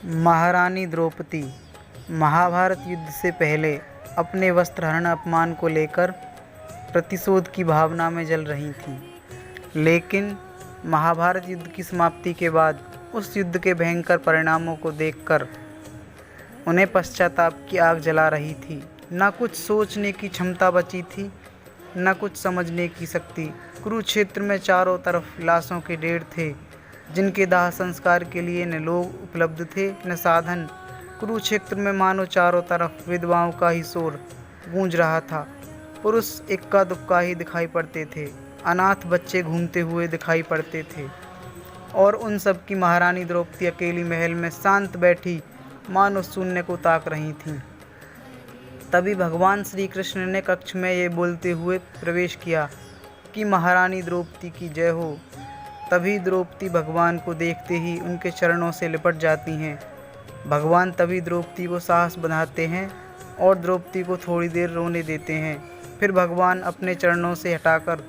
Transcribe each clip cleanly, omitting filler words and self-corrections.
महारानी द्रौपदी महाभारत युद्ध से पहले अपने वस्त्रहरण अपमान को लेकर प्रतिशोध की भावना में जल रही थीं, लेकिन महाभारत युद्ध की समाप्ति के बाद उस युद्ध के भयंकर परिणामों को देखकर उन्हें पश्चाताप की आग जला रही थी। न कुछ सोचने की क्षमता बची थी, न कुछ समझने की शक्ति। कुरुक्षेत्र में चारों तरफ लाशों के ढेर थे, जिनके दाह संस्कार के लिए न लोग उपलब्ध थे न साधन। कुरुक्षेत्र में मानो चारों तरफ विधवाओं का ही शोर गूंज रहा था। पुरुष इक्का दुक्का ही दिखाई पड़ते थे, अनाथ बच्चे घूमते हुए दिखाई पड़ते थे, और उन सब की महारानी द्रौपदी अकेली महल में शांत बैठी मानो शून्य को ताक रही थीं। तभी भगवान श्री कृष्ण ने कक्ष में ये बोलते हुए प्रवेश किया कि महारानी द्रौपदी की जय हो। तभी द्रौपदी भगवान को देखते ही उनके चरणों से लिपट जाती हैं। भगवान तभी द्रौपदी को साहस बंधाते हैं और द्रौपदी को थोड़ी देर रोने देते हैं। फिर भगवान अपने चरणों से हटाकर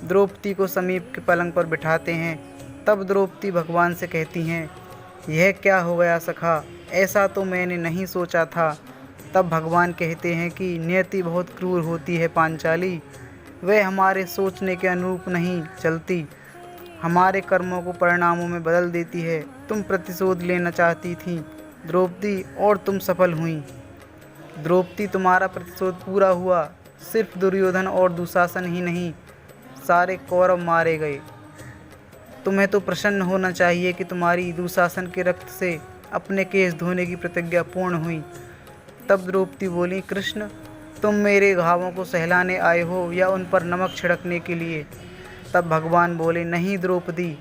द्रौपदी को समीप के पलंग पर बिठाते हैं। तब द्रौपदी भगवान से कहती हैं, यह क्या हो गया सखा, ऐसा तो मैंने नहीं सोचा था। तब भगवान कहते हैं कि नियति बहुत क्रूर होती है पांचाली, वह हमारे सोचने के अनुरूप नहीं चलती, हमारे कर्मों को परिणामों में बदल देती है। तुम प्रतिशोध लेना चाहती थी द्रौपदी, और तुम सफल हुई। द्रौपदी, तुम्हारा प्रतिशोध पूरा हुआ। सिर्फ दुर्योधन और दुशासन ही नहीं, सारे कौरव मारे गए। तुम्हें तो प्रसन्न होना चाहिए कि तुम्हारी दुशासन के रक्त से अपने केश धोने की प्रतिज्ञा पूर्ण हुई। तब द्रौपदी बोली, कृष्ण, तुम मेरे घावों को सहलाने आए हो या उन पर नमक छिड़कने के लिए? तब भगवान बोले, नहीं द्रौपदी,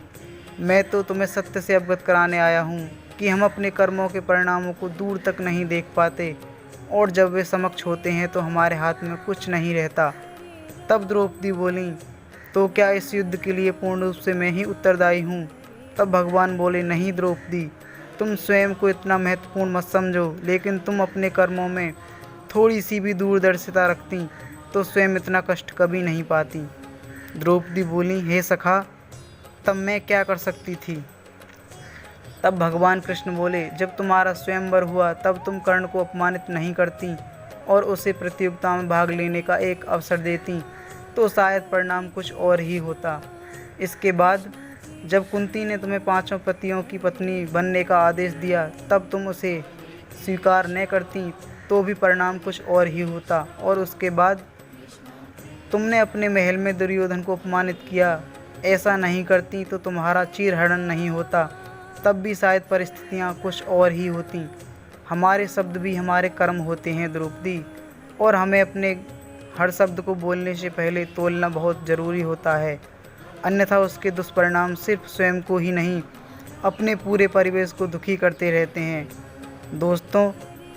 मैं तो तुम्हें सत्य से अवगत कराने आया हूँ कि हम अपने कर्मों के परिणामों को दूर तक नहीं देख पाते, और जब वे समक्ष होते हैं तो हमारे हाथ में कुछ नहीं रहता। तब द्रौपदी बोली, तो क्या इस युद्ध के लिए पूर्ण रूप से मैं ही उत्तरदायी हूँ? तब भगवान बोले, नहीं द्रौपदी, तुम स्वयं को इतना महत्वपूर्ण मत समझो, लेकिन तुम अपने कर्मों में थोड़ी सी भी दूरदर्शिता रखती तो स्वयं इतना कष्ट कभी नहीं पाती। द्रौपदी बोली, हे सखा, तब मैं क्या कर सकती थी? तब भगवान कृष्ण बोले, जब तुम्हारा स्वयंवर हुआ तब तुम कर्ण को अपमानित नहीं करती और उसे प्रतियोगिता में भाग लेने का एक अवसर देती तो शायद परिणाम कुछ और ही होता। इसके बाद जब कुंती ने तुम्हें 5 पतियों की पत्नी बनने का आदेश दिया, तब तुम उसे स्वीकार न करती तो भी परिणाम कुछ और ही होता। और उसके बाद तुमने अपने महल में दुर्योधन को अपमानित किया, ऐसा नहीं करती तो तुम्हारा चीरहरण नहीं होता, तब भी शायद परिस्थितियाँ कुछ और ही होती। हमारे शब्द भी हमारे कर्म होते हैं द्रौपदी, और हमें अपने हर शब्द को बोलने से पहले तोलना बहुत ज़रूरी होता है, अन्यथा उसके दुष्परिणाम सिर्फ स्वयं को ही नहीं, अपने पूरे परिवेश को दुखी करते रहते हैं। दोस्तों,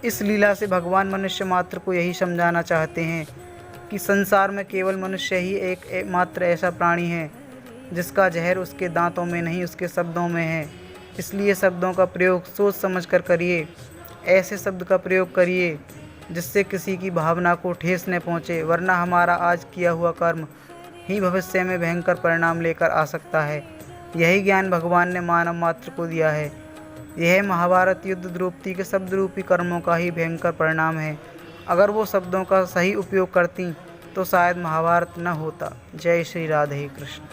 इस लीला से भगवान मनुष्य मात्र को यही समझाना चाहते हैं कि संसार में केवल मनुष्य ही एक मात्र ऐसा प्राणी है जिसका जहर उसके दांतों में नहीं, उसके शब्दों में है। इसलिए शब्दों का प्रयोग सोच समझ कर करिए। ऐसे शब्द का प्रयोग करिए जिससे किसी की भावना को ठेस न पहुँचे, वरना हमारा आज किया हुआ कर्म ही भविष्य में भयंकर परिणाम लेकर आ सकता है। यही ज्ञान भगवान ने मानव मात्र को दिया है। यह महाभारत युद्ध द्रौपदी के शब्द रूपी कर्मों का ही भयंकर परिणाम है। अगर वो शब्दों का सही उपयोग करती तो शायद महाभारत न होता। जय श्री राधे कृष्ण।